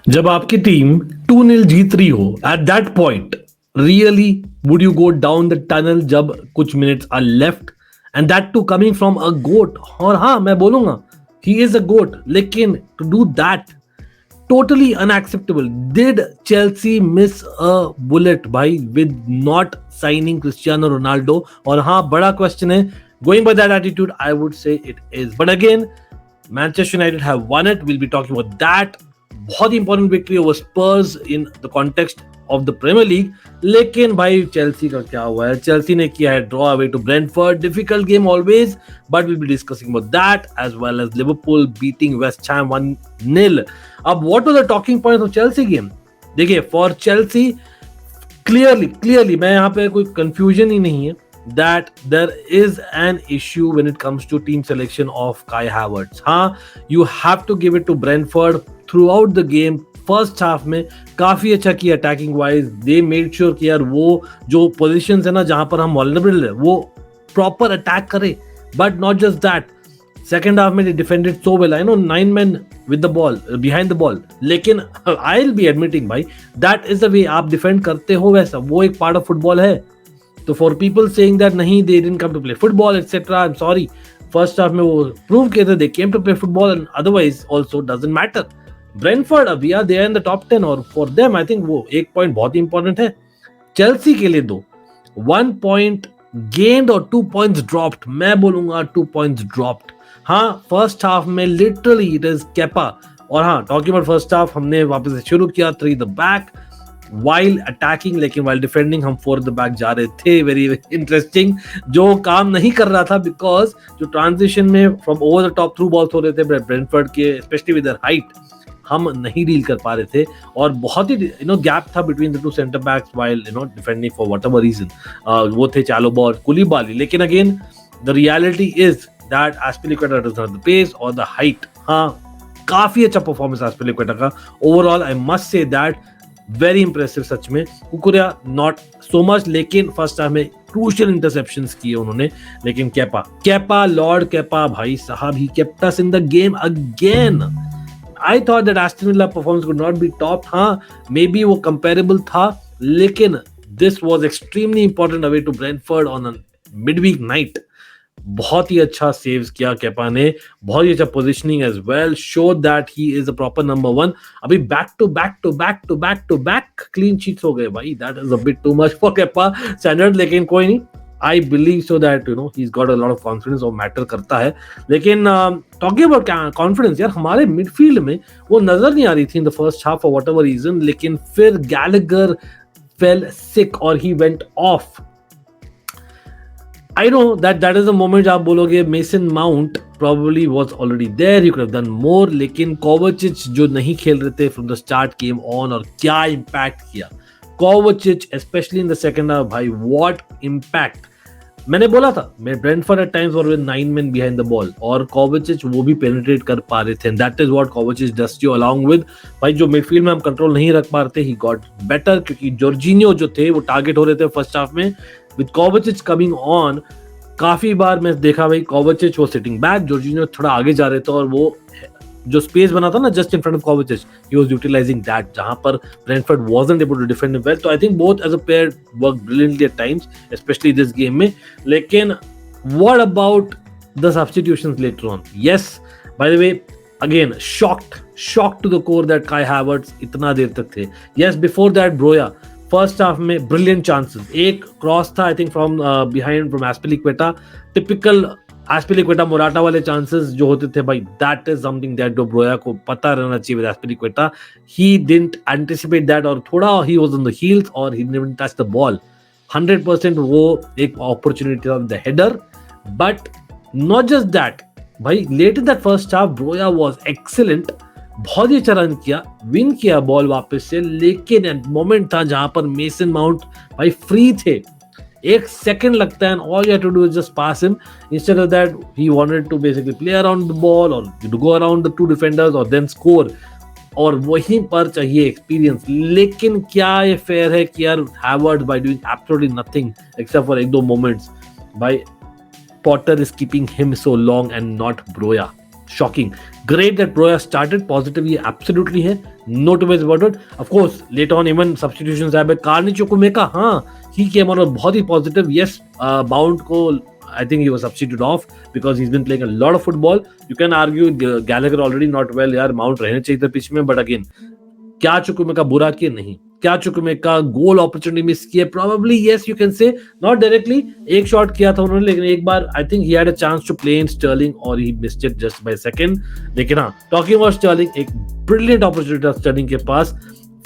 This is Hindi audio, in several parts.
जब आपकी टीम 2-0 जीत रही हो at that point really would you go down the tunnel जब कुछ minutes are left and that too coming from a goat. और हाँ, मैं बोलूंगा ही इज अ गोट, लेकिन to do that totally unacceptable. Did Chelsea miss a bullet भाई with not signing Cristiano Ronaldo? और हाँ, बड़ा क्वेश्चन है. Going by that attitude, I would say it is. But again, Manchester United have won it. We'll be talking about that. बहुत important victory over Spurs in the context of the Premier League. लेकिन भाई चेल्सी का क्या हुआ है? चेल्सी ने किया है draw away to Brentford. Difficult game always, but will be discussing about that as well as Liverpool beating West Ham 1-0. अब what were the talking points of Chelsea game? देखिए, फॉर चेल्सी क्लियरली मैं यहाँ पे कोई कंफ्यूजन ही नहीं है that there is an issue when it comes to team selection of Kai Havertz. हाँ, you have to give it to Brentford throughout the game. First half में काफी अच्छा किया attacking wise. They made sure कि यार वो जो पोजीशंस है ना जहां पर हम वल्नरेबल है वो प्रॉपर अटैक करे. But not just that, second half में they defended so well. I know 9 men with the ball, behind the ball, लेकिन आई विल बी एडमिटिंग भाई दैट इज द वे आप डिफेंड करते हो. वैसा वो एक पार्ट ऑफ फुटबॉल है. तो फॉर पीपल सेइंग दैट नहीं they didn't come to play football etcetera, I am sorry. First half में वो प्रूव किए थे they came to play football and otherwise also doesn't matter. Brentford अभी they are in the top 10 और फॉर देम आई थिंक वो एक पॉइंट बहुत ही इंपॉर्टेंट है. चेल्सी के लिए 1 पॉइंट गेन्ड और 2 पॉइंट्स ड्रॉप्ड. मैं बोलूंगा 2 पॉइंट्स ड्रॉप्ड. हाँ, फर्स्ट हाफ में लिटरली इट इज केपा. और हाँ, टॉकिंग अबाउट फर्स्ट हाफ, हमने वापस से शुरू किया 3 द बैक while attacking, लेकिन while defending हम 4 the back जा रहे थे. very interesting, जो काम नहीं कर रहा था बिकॉज जो ट्रांजिशन में from over the top through balls हो रहे थे ब्रेंटफोर्ड के, स्पेशली विद देयर हाइट, हम नहीं डील कर पा रहे थे. और बहुत ही गैप था between the two centre backs while defending for whatever reason. वो थे चालोबा और कुलीबाली. लेकिन again the reality is that Azpilicueta does not the pace और द हाइट. हाँ, काफी अच्छा परफॉर्मेंस एस्पिलिक्वेटा का overall. I must say that very impressive सच में. कुकुरिया नॉट सो मच, लेकिन फर्स्ट हाफ में क्रूशियल इंटरसेप्शंस किए उन्होंने. लेकिन केपा लॉर्ड केपा भाई साहब, he kept us in the game again. I thought that Aston Villa performance could not be top. हाँ, मे बी वो कंपेरेबल था, लेकिन this was extremely important away to Brentford on a midweek night. बहुत ही अच्छा सेव्स किया केपा ने, बहुत ही अच्छा positioning as well, show that he is a proper number 1. अभी back to back clean sheets हो गए भाई. That is a bit too much for Kepa standard, लेकिन कोई नहीं. I believe so that he is got a lot of confidence और मैटर करता है. लेकिन टॉकिंग अबाउट कॉन्फिडेंस, यार हमारे मिडफील्ड में वो नजर नहीं आ रही थी in the first half for whatever reason. लेकिन फिर गैलेगर फेल सिक और he went off. I know that is the moment आप बोलोगे Mason Mount probably was already there, he could have done more. लेकिन Kovacic जो नहीं खेल रहे थे from the start came on और क्या impact किया Kovacic, especially in the second half. भाई what impact. मैंने बोला था Brentford at times were with 9 men behind the ball और Kovacic वो भी penetrate कर पा रहे थे. That is what Kovacic does you along with. भाई जो midfield में हम कंट्रोल नहीं रख पा रहे थे, he got better क्योंकि जॉर्जिनियो जो थे वो टारगेट हो रहे थे फर्स्ट हाफ में. With Kovacic coming on, काफी बार मैं देखा भाई Kovacic वो सिटिंग बैक, जॉर्जिनियो थोड़ा आगे जा रहे थे और वो जो स्पेस बना था ना just in front of Kovacic, he was utilizing that, जहां पर Brentford wasn't able to defend him well. तो I think both as a pair worked brilliantly at times, especially this game में. लेकिन what about the substitutions later on? Yes, by the way, again shocked to the core that Kai Havertz इतना देर तक थे. Yes, before that Broja first half में ब्रिलियंट चांसेस. एक क्रॉस था I think from behind from Azpilicueta, typical Azpilicueta Morata वाले चांसेस जो होते थे भाई. दैट इज समथिंग दैट डो ब्रोया को पता रहना चाहिए with Azpilicueta. He didn't anticipate that और थोड़ा he was on the heels और he didn't touch the ball. 100% वो एक opportunity of the header. But not just that भाई, late in that first half Broja was excellent. बहुत ही अच्छा रन किया, विन किया बॉल वापस से. लेकिन मोमेंट था जहां पर मेसन माउंट भाई फ्री थे. एक सेकंड लगता है and all you have to do is just pass him. Instead of that he wanted to basically play around the ball or to go around the two defenders or then score. और वहीं पर चाहिए एक्सपीरियंस. लेकिन क्या ये फेयर है कि यार Howard by doing absolutely nothing except for 1-2 moments भाई, Potter is keeping him so long and not Broja. shocking. Great that Broya started positively, absolutely है, no two ways about it. Of course, later on even substitutions आए, but Carney Chukwuemeka, हाँ, he came on बहुत ही positive. Yes, Bound को I think he was substituted off because he's been playing a lot of football. You can argue Gallagher already not well, यार Mount रहने चाहिए था पिच में, but again, क्या Chukwuemeka बुरा किया? नहीं. क्या Chukwuemeka गोल अपॉर्चुनिटी मिस किए? Probably yes, you can say, not directly. एक शॉट किया था उन्होंने, लेकिन एक बार I think he had a chance to play in Sterling or he missed it just by a second. लेकिन हाँ, talking about Sterling, एक brilliant opportunity था Sterling के पास.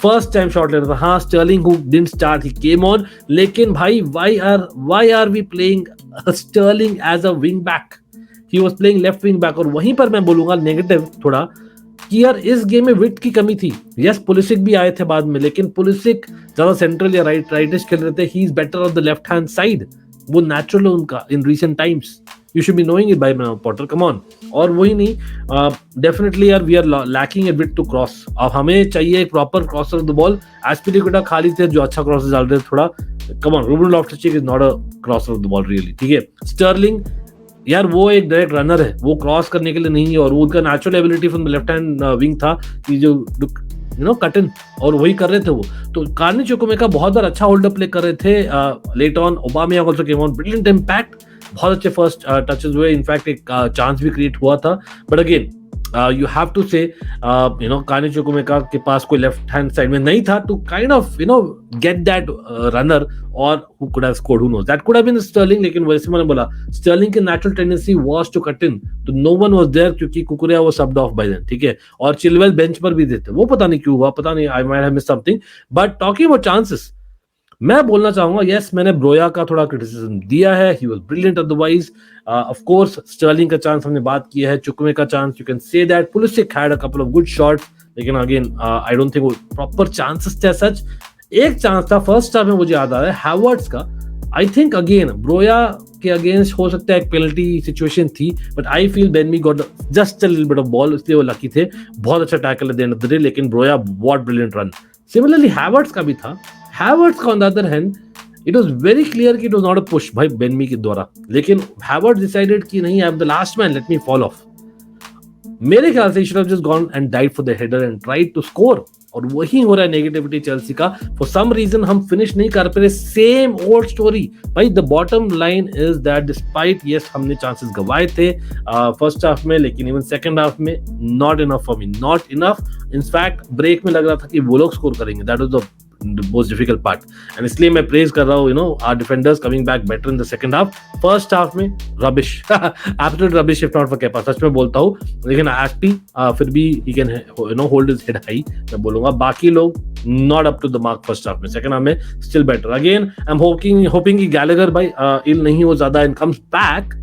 फर्स्ट टाइम शॉट ले रहा था. हाँ, Stirling who didn't start, he came on. लेकिन भाई, why are we playing Sterling as a wing back? He was playing left wing back. और वहीं पर मैं बोलूंगा नेगेटिव थोड़ा कि यार इस गेम में विड्थ की कमी थी. यस, पुलिसिक भी आए थे बाद में, लेकिन पुलिसिक ज्यादा सेंट्रल या राइटिश खेल रहे थे. He is better on the left hand side. वो नेचुरल है उनका in recent times. You should be knowing it by now, Potter. Come on. और वही नहीं, definitely यार we are lacking a bit to cross. अब हमें चाहिए एक proper crosser of the ball. एस्पिलिक्विटा खाली थे जो अच्छा crosses डाल रहे थे थोड़ा. Come on, Ruben Loftus-Cheek is not a crosser of the ball really. ठीक है. Sterling यार वो एक डायरेक्ट रनर है, वो क्रॉस करने के लिए नहीं है. और वो उनका natural ability from the left hand wing था कि जो कट इन, और वही कर रहे थे वो. तो कार्नी चुकुमेका बहुत बार अच्छा होल्ड अप प्ले कर रहे थे. Late on Aubameyang also came on, brilliant impact, बहुत अच्छे फर्स्ट टचेस हुए. इनफैक्ट एक चांस भी क्रिएट हुआ था. But again you have to say Carney Chukwuemeka के पास कोई लेफ्ट हैंड साइड में नहीं था to kind of get that runner or who could have scored, who knows, that could have been Sterling. लेकिन वैसे मैंने बोला Sterling की natural tendency was to cut in, तो no one was there क्योंकि कुकुरिया was subbed off by then. ठीक है. और चिलवेल बेंच पर भी देते, वो पता नहीं क्यों हुआ, पता नहीं, I might have missed something. But talking about chances, मैं बोलना चाहूंगा, यस मैंने ब्रोया का थोड़ा क्रिटिसिज्म दिया है. He was brilliant otherwise. Of course Sterling का चांस हमने बात किया है, चुकवे का chance you can say that. Pulisic had a couple of good shots, लेकिन अगेन आई डोंट थिंक वो प्रॉपर चांसेस थे सच. एक चांस था फर्स्ट हाफ में, मुझे याद आ रहा है हैवर्ड्स का. आई थिंक अगेन ब्रोया के अगेंस्ट हो सकता है एक पेनल्टी सिचुएशन थी, but I feel Mbeumo got just a little bit off ball, इसलिए वो लकी थे. बहुत अच्छा tackle at the end of the day, लेकिन Broja what brilliant run. Similarly Havertz का भी था. हैवर्ड्स का on the other hand it was very clear कि it was not a push भाई बेनमी के द्वारा, लेकिन हैवर्ड्स डिसाइडेड कि नहीं, I am the last man, let me fall off. मेरे ख्याल से he should have just gone and died for the header and tried to score. और वही हो रहा है नेगेटिविटी चेल्सी का. फॉर सम रीजन हम फिनिश नहीं कर पा रहे. सेम ओल्ड स्टोरी भाई. The bottom line is that despite yes हमने चांसेस गंवाए थे फर्स्ट हाफ में, लेकिन इवन सेकंड हाफ में not enough for me, not enough. In fact break में लग रहा था कि वो लोग स्कोर करेंगे. That was the most difficult part, and इसलिए मैं प्रेज कर रहा हूँ our defenders coming back better in the second half. first half में rubbish, absolute rubbish if not for Kepa, सच में बोलता हूँ. लेकिन Ashby फिर भी he can hold his head high, मैं बोलूंगा. बाकी लोग not up to the mark first half में. second half में still better. again I'm hoping कि Gallagher भाई ill नहीं हो ज्यादा and comes back.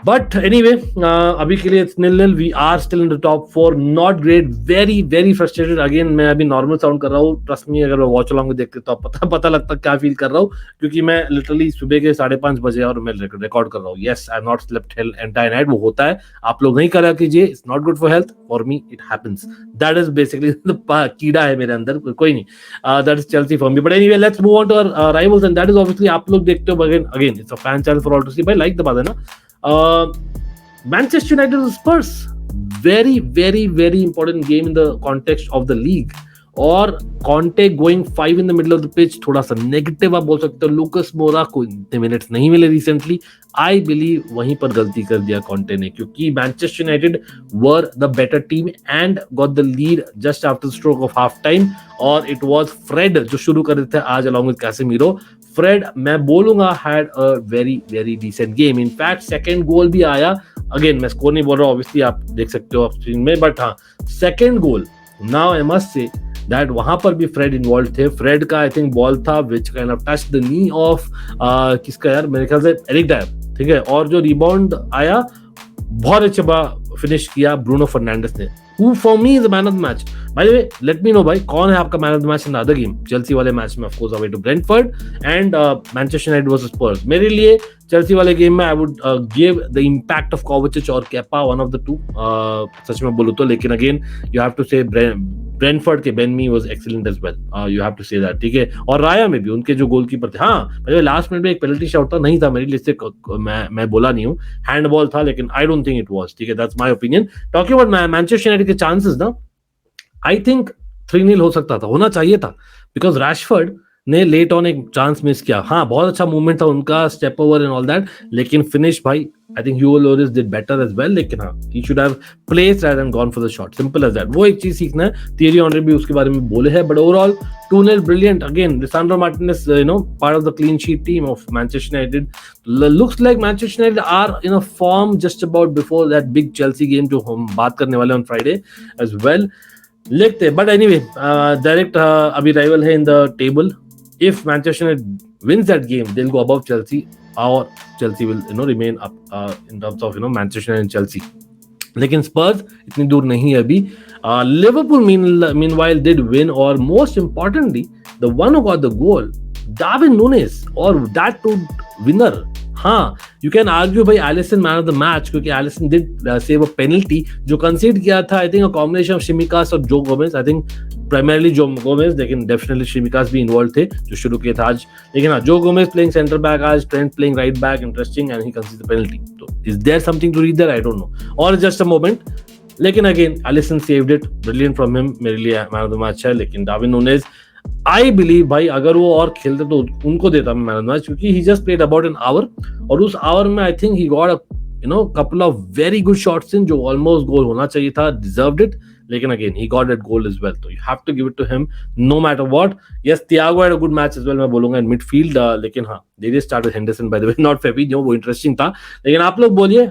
But anyway, अभी के लिए it's 0-0. We are still in the top 4. Not great. Very, very frustrated. Again, मैं अभी normal sound कर रहा हूँ. Trust me, अगर watch along में देखते तो आप पता लगता क्या फील कर रहा हूँ, क्योंकि मैं literally सुबह के 5:30 बजे और मैं रिकॉर्ड कर रहा हूँ. Yes, I have not slept entire night. वो होता है, आप लोग नहीं करा कीजिए. It's not good for health. For me, it happens. That is basically the कीड़ा है मेरे अंदर, कोई नहीं. That is Chelsea for me. But anyway, let's move on to our rivals, and that is obviously आप लोग देखते हो. Again, it's a fan channel for all to see. भाई like दबा देना. Manchester United and Spurs, very, very, very important game in the context of the league. और Conte going 5 in the middle of the pitch, थोड़ा सा नेगेटिव आप बोल सकते हो. लूकस मोरा को इतने मिनट्स नहीं मिले रिसेंटली. आई बिलीव वहीं पर गलती कर दिया Conte ने, क्योंकि Manchester United were the better team and got the lead just after stroke of half time. और इट वाज फ्रेड जो शुरू कर रहे थे आज अलॉन्ग विद कैसेमीरो. फ्रेड मैं बोलूंगा had a very very decent game. In fact second goal भी आया. अगेन मैं स्कोर नहीं बोल रहा हूँ, ऑब्वियसली आप देख सकते हो स्क्रीन में, बट हाँ second goal now I must say that वहां पर भी फ्रेड इन्वॉल्व थे. फ्रेड का आई थिंक बॉल था which kind of touch the knee of किसका यार, मेरे ख्याल से एरिक डायर. ठीक है. और जो रिबाउंड आया बहुत अच्छा फिनिश किया ब्रूनो फर्नांडिस ने, who for me is the man of the match. By the way, let me know भाई कौन है आपका man of the match in the other game. Chelsea वाले मैच में of course away to Brentford and Manchester United versus Spurs. मेरे लिए चेल्सी वाले गेम में I would give the impact of Kovacic और Kepa, one of the two. सच में बोलूँ तो. लेकिन again you have to say Brentford के Mbeumo was excellent as well, you have to say that, ठीक है। और राया में भी उनके जो गोलकीपर थे, हाँ लास्ट मिनट में एक पेनल्टी शॉट था, नहीं था मेरी लिस्ट से, मैं बोला नहीं हूँ, हैंडबॉल था, लेकिन आई डोंट थिंक इट वाज, ठीक है, that's my opinion. Talking about Manchester United के चांसेस ना, आई थिंक 3-0 हो सकता था, होना चाहिए था, बिकॉज रैशफोर्ड ने लेट ऑन एक चांस मिस किया। हाँ, बहुत अच्छा मूवमेंट था उनका, step over and all that, लेकिन फिनिश भाई I think Hugo Lloris did better as well, लेकिन हाँ he should have placed that and gone for the shot, simple as that. वो एक चीज सीखना है, थियरी ऑनरी भी उसके बारे में बोले हैं, but overall 2-0 brilliant again. Lisandro Martinez, part of the clean sheet team of Manchester United. Looks like Manchester United are in a form just about before that big Chelsea game जो हम बात करने वाले on Friday as well. देखते, but anyway, direct अभी rival है in the table. If Manchester United wins that game, they'll go above Chelsea, or Chelsea will remain up in terms of Manchester United and Chelsea. लेकिन स्पर्स इतनी दूर नहीं है अभी. Liverpool meanwhile did win, or most importantly the one who got the goal, Darwin Nunez, or that to winner. हाँ, you can argue भाई Alisson man of the match, क्योंकि Alisson did save a penalty जो कंसीड किया था, I think a combination of Tsimikas और Joe Gomez, I think primarily Joe Gomez, लेकिन डेफिनेटली शिमिकास भी इन्वॉल्व थे जो शुरू किए थे आज, लेकिन हाँ, जो गोमेज प्लेइंग सेंटर बैक आज, Trent playing right back, interesting, and he concede the penalty. तो is there something to read there, I don't know, और जस्ट अ मोमेंट. लेकिन again Alisson saved it, brilliant from him, मेरे लिए मैन ऑफ द मैच है. लेकिन डार्विन नूनेज, आई बिलीव भाई अगर वो और खेलते तो उनको देता मैं मैन ऑफ द मैच, क्योंकि he just played about an hour, और उस आवर में I think he got a couple of very good shots in जो ऑलमोस्ट गोल होना चाहिए था, deserved it, लेकिन again he got that goal as well, so you have to give it to him no matter what. Yes, Thiago had a good match as well, मैं बोलूंगा in midfield, लेकिन हाँ, they did start with Henderson by the way, not Fabinho, वो interesting था. लेकिन आप लोग बोलिए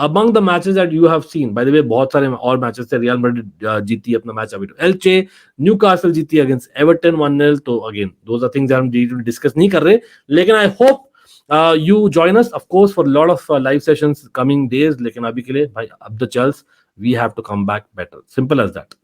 among the matches that you have seen, by the way बहुत सारे और मैचेस थे. रियल मैड्रिड जीती अपना मैच अभी, तो एल्चे, न्यूकासल जीती अगेंस्ट एवर्टन 1-0, तो अगेन दोज आर थिंग्स हम डिस्कस नहीं कर रहे, लेकिन I hope you join us of course for a lot of live sessions coming days, लेकिन अभी के लिए भाई अब the Chelsea, we have to come back better, simple as that.